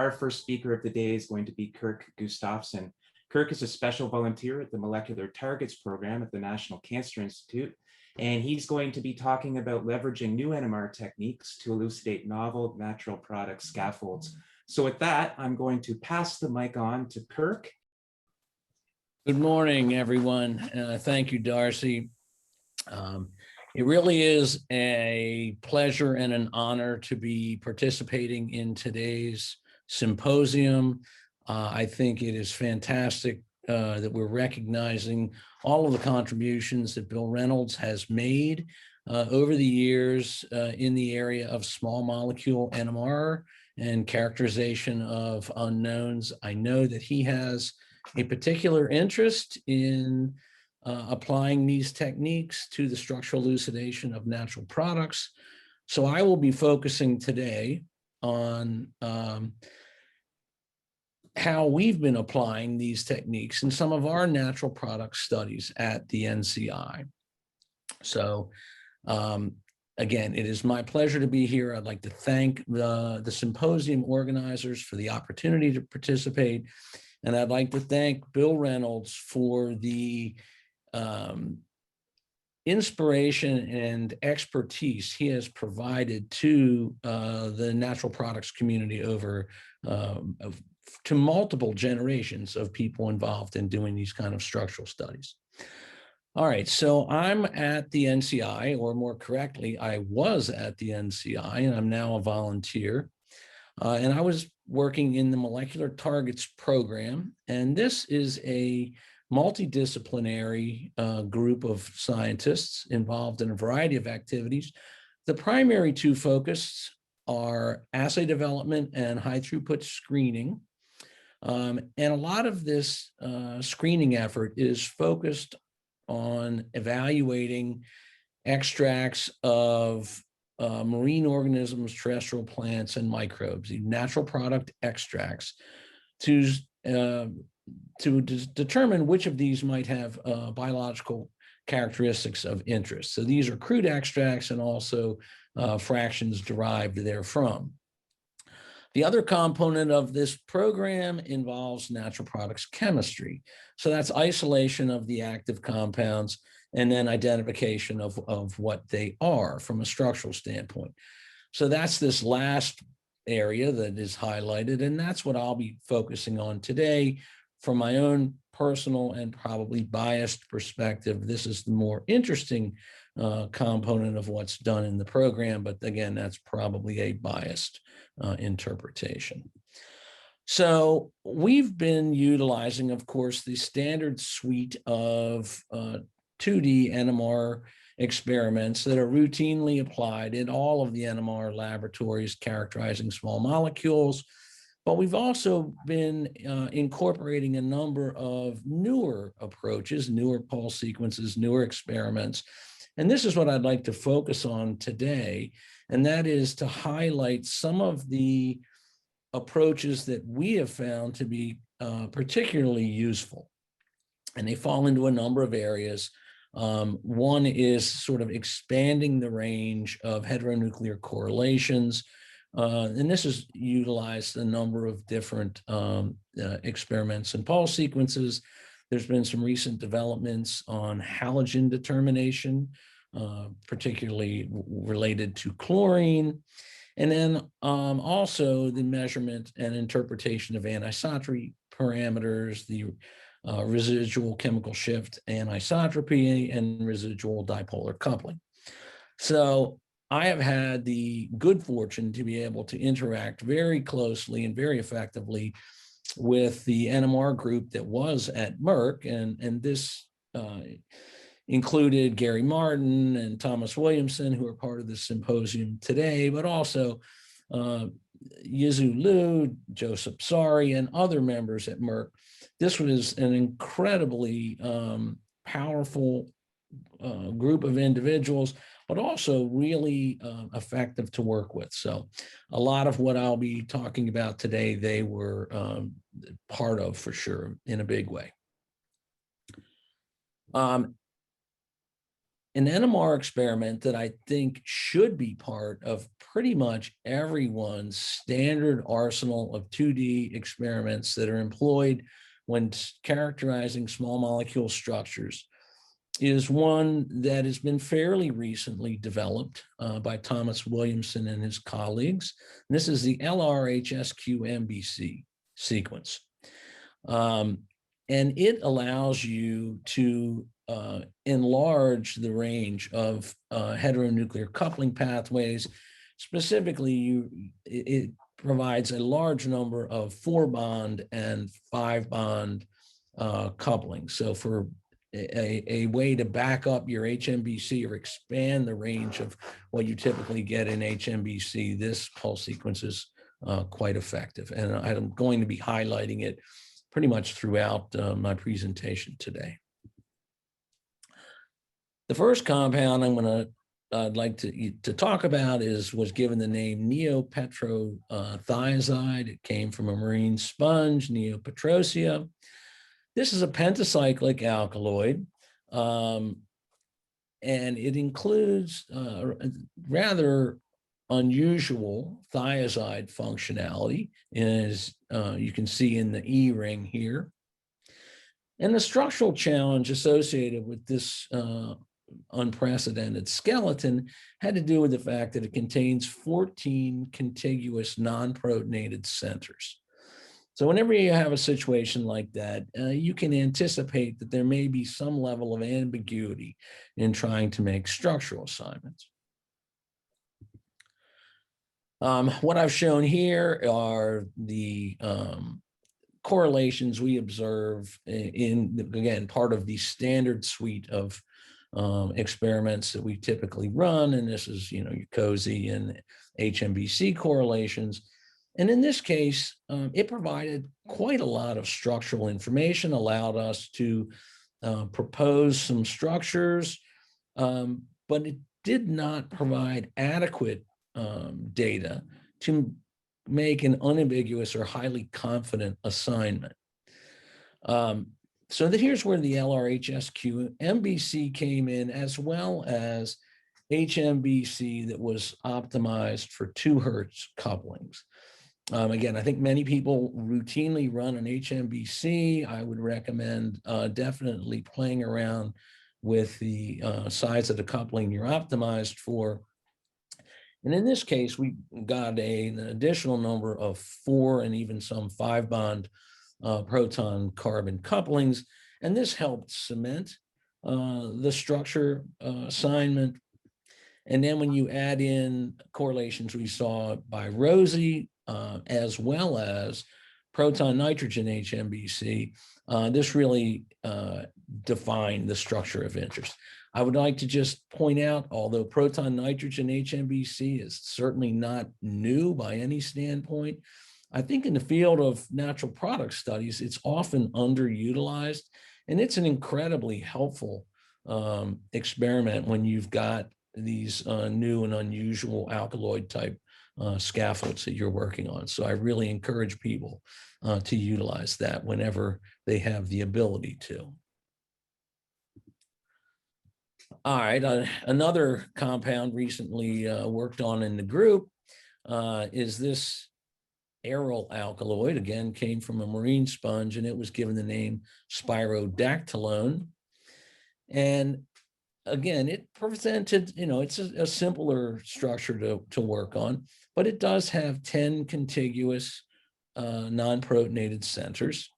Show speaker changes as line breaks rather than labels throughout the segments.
our first speaker of the day is going to be Kirk Gustafson. Kirk is a special volunteer at the Molecular Targets Program at the National Cancer Institute, and he's going to be talking about leveraging new NMR techniques to elucidate novel natural product scaffolds. So with that, I'm going to pass the mic on to Kirk.
Good morning, everyone. Thank you, Darcy. It really is a pleasure and an honor to be participating in today's symposium. I think it is fantastic that we're recognizing all of the contributions that Bill Reynolds has made over the years in the area of small molecule NMR and characterization of unknowns. I know that he has a particular interest in applying these techniques to the structural elucidation of natural products. So I will be focusing today on how we've been applying these techniques in some of our natural product studies at the NCI. So again, it is my pleasure to be here. I'd like to thank the symposium organizers for the opportunity to participate. And I'd like to thank Bill Reynolds for the inspiration and expertise he has provided to the natural products community over to multiple generations of people involved in doing these kind of structural studies. All right, so I'm at the NCI, or more correctly, I was at the NCI, and I'm now a volunteer. And I was working in the Molecular Targets Program, and this is a multidisciplinary group of scientists involved in a variety of activities. The primary two focuses are assay development and high throughput screening. And a lot of this screening effort is focused on evaluating extracts of marine organisms, terrestrial plants, and microbes, the natural product extracts, to determine which of these might have biological characteristics of interest. So these are crude extracts and also fractions derived therefrom. The other component of this program involves natural products chemistry. So that's isolation of the active compounds and then identification of what they are from a structural standpoint. So that's this last area that is highlighted, and that's what I'll be focusing on today. From my own personal and probably biased perspective, this is the more interesting component of what's done in the program, but again, that's probably a biased interpretation. So we've been utilizing, of course, the standard suite of 2D NMR experiments that are routinely applied in all of the NMR laboratories characterizing small molecules. But we've also been incorporating a number of newer approaches, newer pulse sequences, newer experiments. And this is what I'd like to focus on today, and that is to highlight some of the approaches that we have found to be particularly useful. And they fall into a number of areas. One is sort of expanding the range of heteronuclear correlations. And this has utilized a number of different experiments and pulse sequences. There's been some recent developments on halogen determination, particularly related to chlorine. And then also the measurement and interpretation of anisotropy parameters, the residual chemical shift anisotropy, and residual dipolar coupling. So I have had the good fortune to be able to interact very closely and very effectively with the NMR group that was at Merck, and this included Gary Martin and Thomas Williamson, who are part of the symposium today, but also Yizu Liu, Joseph Sari, and other members at Merck. This was an incredibly powerful group of individuals, but also really effective to work with. So a lot of what I'll be talking about today, they were part of for sure in a big way. an NMR experiment that I think should be part of pretty much everyone's standard arsenal of 2D experiments that are employed when characterizing small molecule structures is one that has been fairly recently developed by Thomas Williamson and his colleagues. And this is the LR-HSQMBC sequence. And it allows you to enlarge the range of heteronuclear coupling pathways. Specifically, it provides a large number of 4-bond and 5-bond coupling. So for a way to back up your HMBC or expand the range of what you typically get in HMBC, this pulse sequence is quite effective. And I'm going to be highlighting it pretty much throughout my presentation today. The first compound I'd like to talk about was given the name Neopetrothiazide. It came from a marine sponge, Neopetrosia. This is a pentacyclic alkaloid, and it includes rather unusual thiazide functionality, as you can see in the E ring here. And the structural challenge associated with this unprecedented skeleton had to do with the fact that it contains 14 contiguous non-protonated centers. So whenever you have a situation like that, you can anticipate that there may be some level of ambiguity in trying to make structural assignments. What I've shown here are the correlations we observe in, again, part of the standard suite of experiments that we typically run. And this is, your COSY and HMBC correlations. And in this case, it provided quite a lot of structural information, allowed us to propose some structures, but it did not provide adequate data to make an unambiguous or highly confident assignment. So here's where the LR-HSQMBC came in, as well as HMBC that was optimized for 2 Hertz couplings. Again, I think many people routinely run an HMBC. I would recommend definitely playing around with the size of the coupling you're optimized for. And in this case, we got an additional number of 4 and even some 5-bond proton carbon couplings. And this helped cement the structure assignment. And then when you add in correlations we saw by ROSY, as well as proton nitrogen HMBC, this really defined the structure of interest. I would like to just point out, although proton nitrogen HMBC is certainly not new by any standpoint, I think in the field of natural product studies, it's often underutilized, and it's an incredibly helpful experiment when you've got these new and unusual alkaloid type scaffolds that you're working on. So I really encourage people to utilize that whenever they have the ability to. All right, another compound recently worked on in the group is this Aryl alkaloid. Again, came from a marine sponge, and it was given the name spirodactylone. And again, it presented, it's a simpler structure to work on, but it does have 10 contiguous non-protonated centers.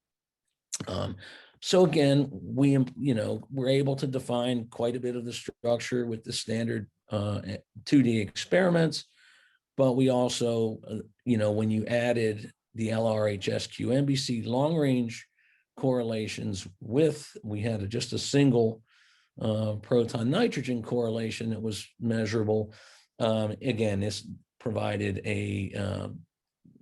So again, we're able to define quite a bit of the structure with the standard 2D experiments, but we also, when you added the LR-HSQMBC long-range correlations we had just a single proton nitrogen correlation that was measurable. Again, this provided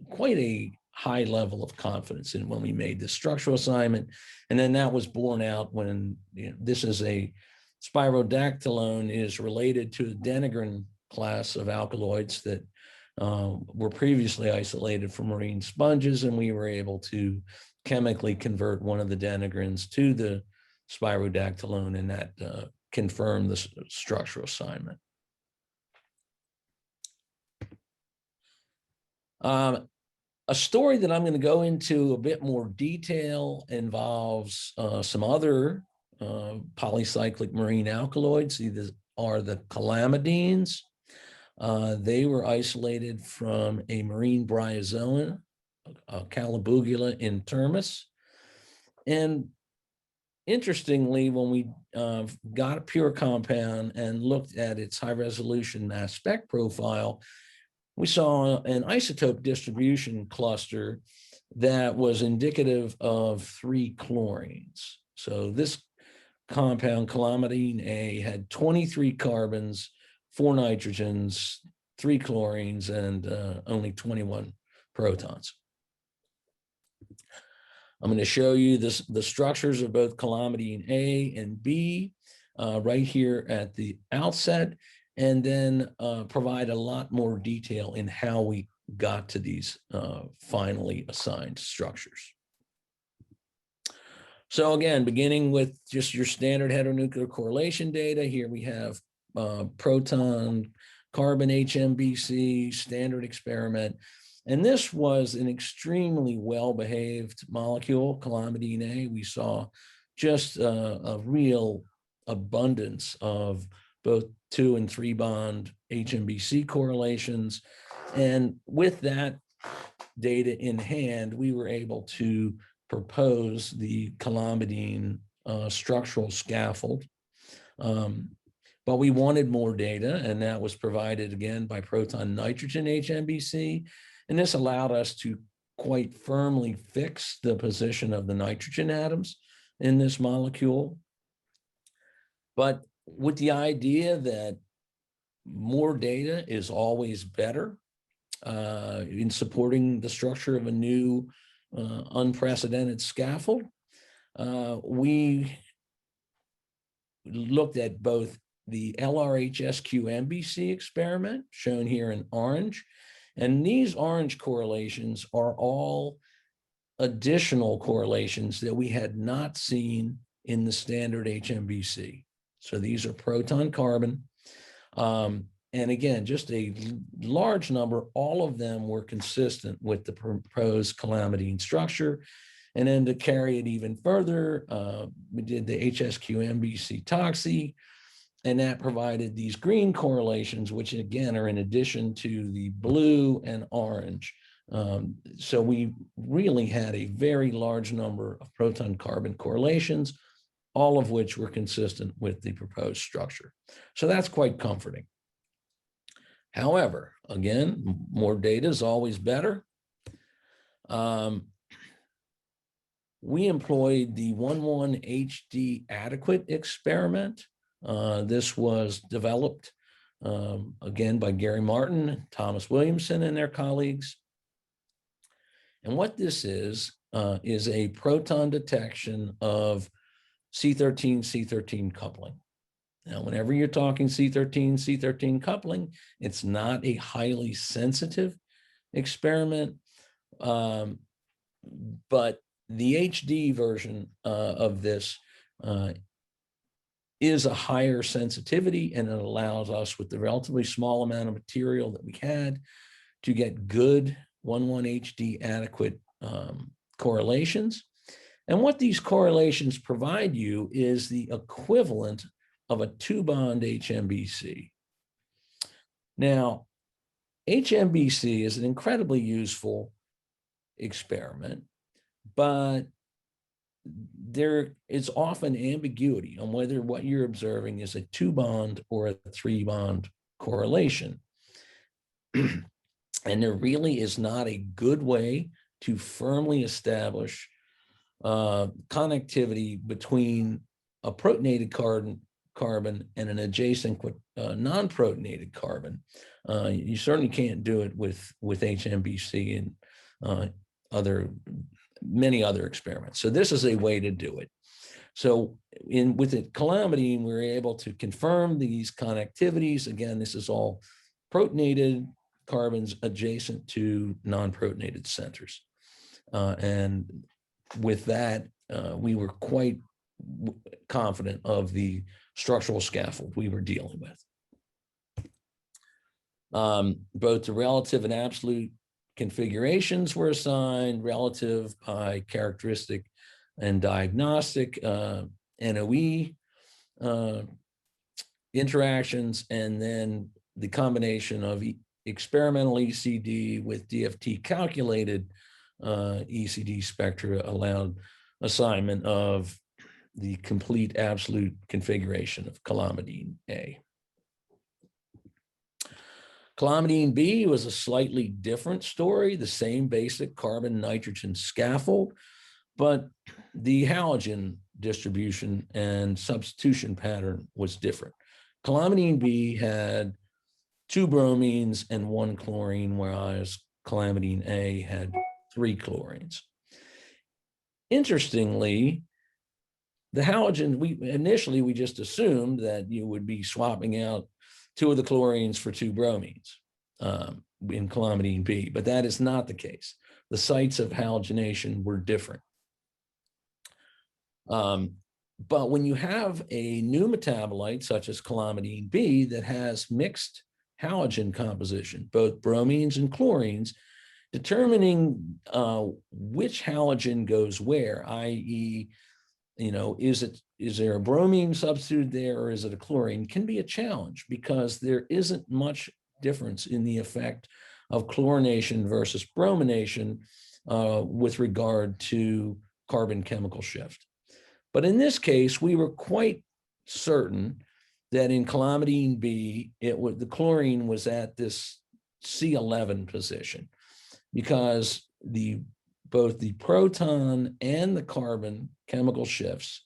quite a high level of confidence in when we made the structural assignment. And then that was borne out when this is a spirodactylone is related to the denigrin class of alkaloids that were previously isolated from marine sponges, and we were able to chemically convert one of the denigrins to the spirodactylone, and that confirm the structural assignment. A story that I'm going to go into a bit more detail involves some other polycyclic marine alkaloids. These are the Caulamidines. They were isolated from a marine bryozoan, Calabugula intermis. And interestingly, when we got a pure compound and looked at its high-resolution mass spec profile, we saw an isotope distribution cluster that was indicative of 3 chlorines. So this compound, Caulamidine A, had 23 carbons, 4 nitrogens, 3 chlorines, and only 21 protons. I'm going to show you the structures of both Caulamidine A and B right here at the outset, and then provide a lot more detail in how we got to these finally assigned structures. So again, beginning with just your standard heteronuclear correlation data, here we have proton carbon HMBC standard experiment. And this was an extremely well-behaved molecule, Caulamidine A. We saw just a real abundance of both 2 and 3 bond HMBC correlations. And with that data in hand, we were able to propose the Caulamidine structural scaffold. But we wanted more data, and that was provided again by proton nitrogen HMBC. And this allowed us to quite firmly fix the position of the nitrogen atoms in this molecule. But with the idea that more data is always better in supporting the structure of a new unprecedented scaffold, we looked at both the LR-HSQMBC experiment, shown here in orange, and these orange correlations are all additional correlations that we had not seen in the standard HMBC. So these are proton carbon. And again, just a large number, all of them were consistent with the proposed Caulamidine structure. And then to carry it even further, we did the HSQMBC toxi, and that provided these green correlations, which again are in addition to the blue and orange. So we really had a very large number of proton carbon correlations, all of which were consistent with the proposed structure. So that's quite comforting. However, again, more data is always better. We employed the 1,1 HD adequate experiment. This was developed again by Gary Martin, Thomas Williamson, and their colleagues. And what this is a proton detection of C13-C13 coupling. Now, whenever you're talking C13-C13 coupling, it's not a highly sensitive experiment, but the HD version of this is a higher sensitivity, and it allows us, with the relatively small amount of material that we had, to get good 1,1 HD adequate correlations. And what these correlations provide you is the equivalent of a 2-bond HMBC. Now, HMBC is an incredibly useful experiment, but there is often ambiguity on whether what you're observing is a 2-bond or a 3-bond correlation. And there really is not a good way to firmly establish connectivity between a protonated carbon and an adjacent non-protonated carbon. You certainly can't do it with HMBC and many other experiments. So this is a way to do it. So with the Caulamidine, we're able to confirm these connectivities. Again, this is all protonated carbons adjacent to non-protonated centers. And with that, we were quite confident of the structural scaffold we were dealing with. Both the relative and absolute configurations were assigned, relative by characteristic and diagnostic NOE interactions, and then the combination of experimental ECD with DFT calculated ECD spectra allowed assignment of the complete absolute configuration of Caulamidine A. Caulamidine B was a slightly different story, the same basic carbon-nitrogen scaffold, but the halogen distribution and substitution pattern was different. Caulamidine B had 2 bromines and 1 chlorine, whereas Caulamidine A had 3 chlorines. Interestingly, the halogen, initially we just assumed that you would be swapping out 2 of the chlorines for 2 bromines in Caulamidine B, but that is not the case. The sites of halogenation were different. But when you have a new metabolite, such as Caulamidine B, that has mixed halogen composition, both bromines and chlorines, determining which halogen goes where, i.e., is there a bromine substituted there or is it a chlorine, can be a challenge because there isn't much difference in the effect of chlorination versus bromination with regard to carbon chemical shift. But in this case, we were quite certain that in Caulamidine B, the chlorine was at this C11 position because both the proton and the carbon chemical shifts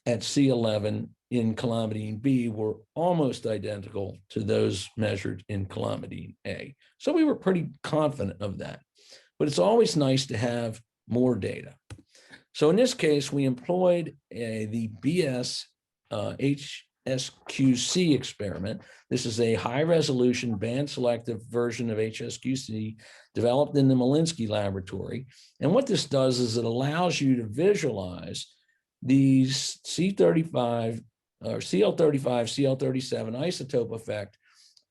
at C11 in Caulamidine B were almost identical to those measured in Caulamidine A. So we were pretty confident of that, but it's always nice to have more data. So in this case, we employed the BS HSQC experiment. This is a high-resolution band-selective version of HSQC developed in the Malinsky laboratory. And what this does is it allows you to visualize these C35 or CL35, CL37 isotope effect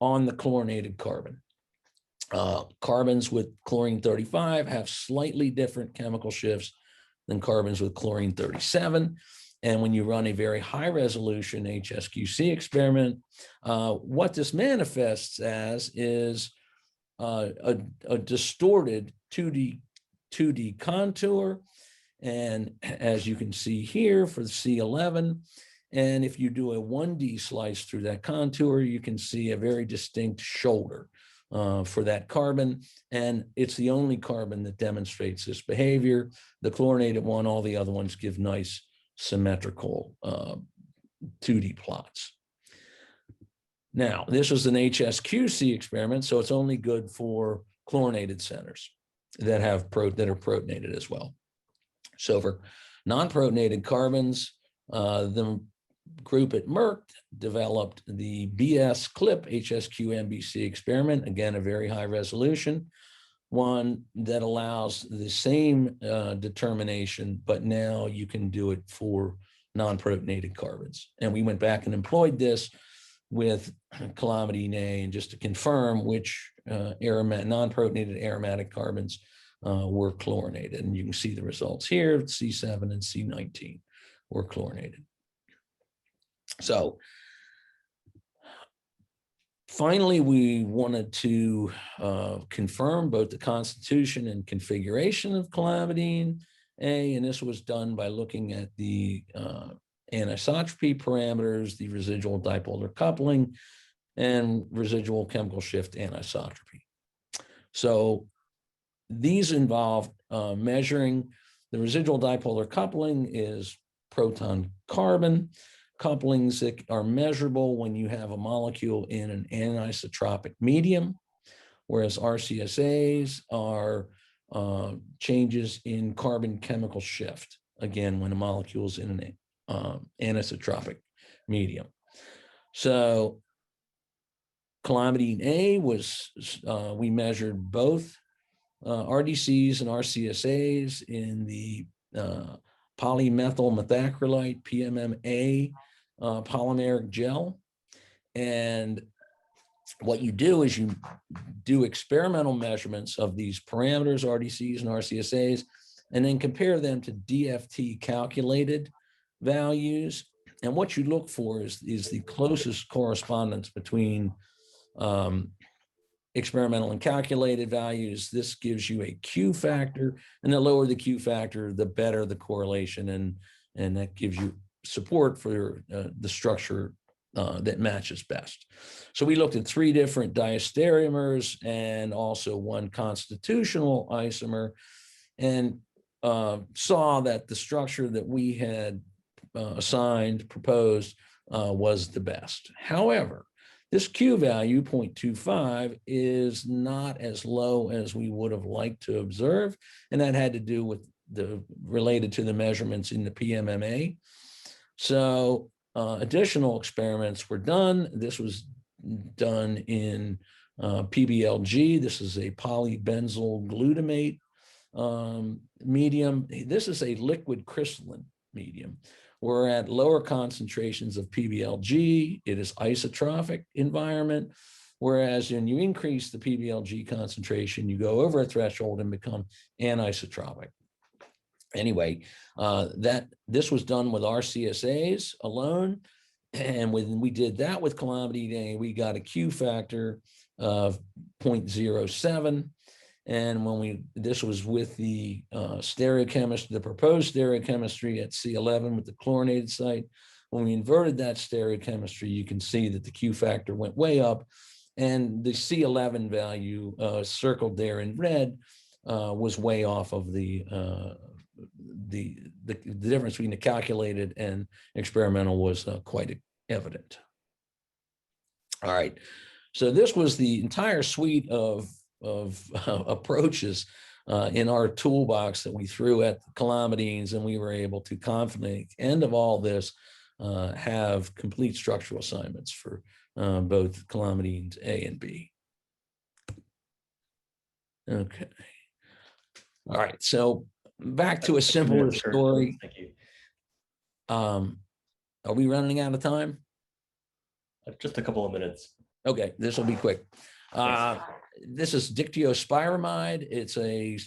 on the chlorinated carbon. Carbons with chlorine 35 have slightly different chemical shifts than carbons with chlorine 37. And when you run a very high resolution HSQC experiment, what this manifests as is a distorted 2D contour. And as you can see here for the C11, and if you do a 1D slice through that contour, you can see a very distinct shoulder for that carbon. And it's the only carbon that demonstrates this behavior. The chlorinated one, all the other ones give nice symmetrical 2D plots. Now, this was an HSQC experiment, so it's only good for chlorinated centers that are protonated as well. So for non-protonated carbons, the group at Merck developed the BS CLIP HSQMBC experiment, again, a very high resolution, one that allows the same determination, but now you can do it for non-protonated carbons. And we went back and employed this with Caulamidine A, and just to confirm which non-protonated aromatic carbons were chlorinated. And you can see the results here, C7 and C19 were chlorinated. So finally, we wanted to confirm both the constitution and configuration of Caulamidine A, and this was done by looking at the anisotropy parameters, the residual dipolar coupling, and residual chemical shift anisotropy. So these involve measuring the residual dipolar coupling is proton-carbon. Couplings that are measurable when you have a molecule in an anisotropic medium, whereas RCSAs are changes in carbon chemical shift, again, when a molecule is in an anisotropic medium. So Caulamidine A was, we measured both RDCs and RCSAs in the polymethyl methacrylate, PMMA, polymeric gel. And what you do is you do experimental measurements of these parameters, RDCs and RCSAs, and then compare them to DFT calculated values. And what you look for is the closest correspondence between experimental and calculated values. This gives you a Q factor, and the lower the Q factor, the better the correlation, and that gives you support for the structure that matches best. So we looked at 3 different diastereomers and also 1 constitutional isomer, and saw that the structure that we had proposed was the best. However, this Q value, 0.25, is not as low as we would have liked to observe, and that had to do with related to the measurements in the PMMA. So additional experiments were done. This was done in PBLG. This is a polybenzyl glutamate medium. This is a liquid crystalline medium. We're at lower concentrations of PBLG. It is isotropic environment, whereas when you increase the PBLG concentration, you go over a threshold and become anisotropic. Anyway, this was done with RCSAs alone, and when we did that with Caulamidine, we got a Q factor of 0.07. And when this was with the stereochemistry, the proposed stereochemistry at C11 with the chlorinated site. When we inverted that stereochemistry, you can see that the Q factor went way up, and the C11 value circled there in red was way off of the difference between the calculated and experimental was quite evident. All right, so this was the entire suite of approaches in our toolbox that we threw at the Caulamidines, and we were able to confidently, at the end of all this, have complete structural assignments for both Caulamidines A and B. Okay. All right, so back to a simpler story.
Thank you.
Are we running out of time?
Just a couple of minutes.
Okay, this will be quick. This is Dictyospiromide. It's a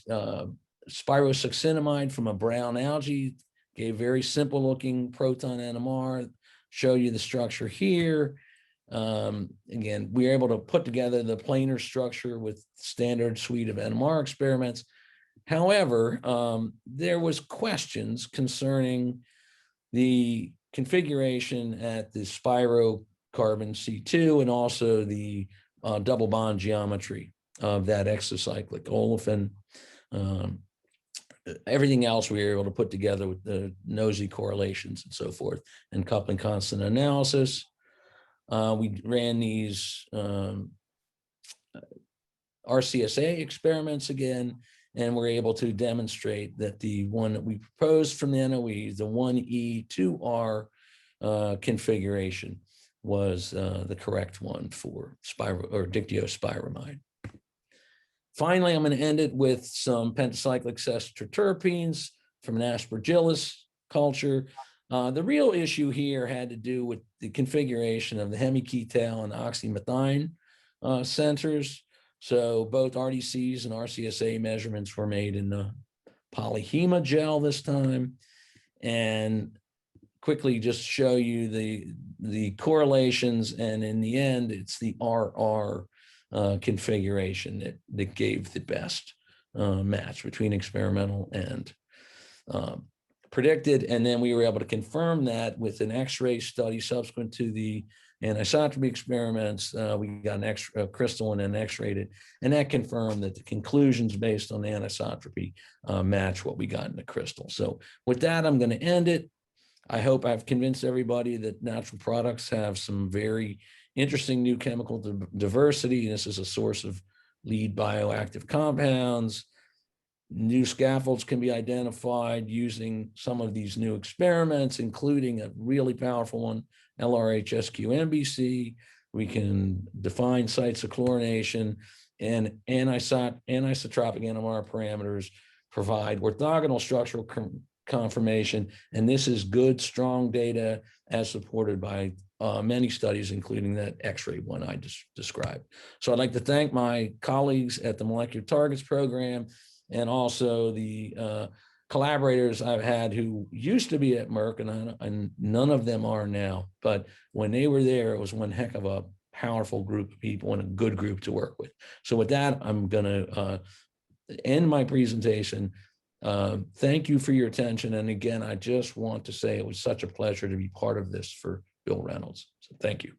spirosuccinamide from a brown algae. Gave very simple looking proton NMR. Show you the structure here. Again, we were able to put together the planar structure with standard suite of NMR experiments. However, there was questions concerning the configuration at the spirocarbon C2 and also the double bond geometry of that exocyclic olefin. Everything else we were able to put together with the NOESY correlations and so forth, and coupling constant analysis. We ran these RCSA experiments again, and we're able to demonstrate that the one that we proposed from the NOEs, the 1E2R configuration, was the correct one for Dictyospiromide. Finally, I'm going to end it with some Pentacyclic Sesterterpenes from an Aspergillus culture. The real issue here had to do with the configuration of the hemiketal and oxymethine centers. So both RDCs and RCSA measurements were made in the polyhema gel this time. And quickly just show you the correlations, and in the end, it's the RR configuration that gave the best match between experimental and predicted. And then we were able to confirm that with an X-ray study subsequent to the anisotropy experiments. We got an crystalline and X-rayed it, and that confirmed that the conclusions based on the anisotropy match what we got in the crystal. So with that, I'm going to end it. I hope I've convinced everybody that natural products have some very interesting new chemical diversity. This is a source of lead bioactive compounds. New scaffolds can be identified using some of these new experiments, including a really powerful one, LR-HSQMBC. We can define sites of chlorination, and anisotropic NMR parameters provide orthogonal structural confirmation. And this is good, strong data as supported by many studies, including that X-ray one I just described. So I'd like to thank my colleagues at the Molecular Targets Program and also the collaborators I've had who used to be at Merck, and none of them are now. But when they were there, it was one heck of a powerful group of people and a good group to work with. So with that, I'm going to end my presentation. Thank you for your attention. And again, I just want to say it was such a pleasure to be part of this for Bill Reynolds. So thank you.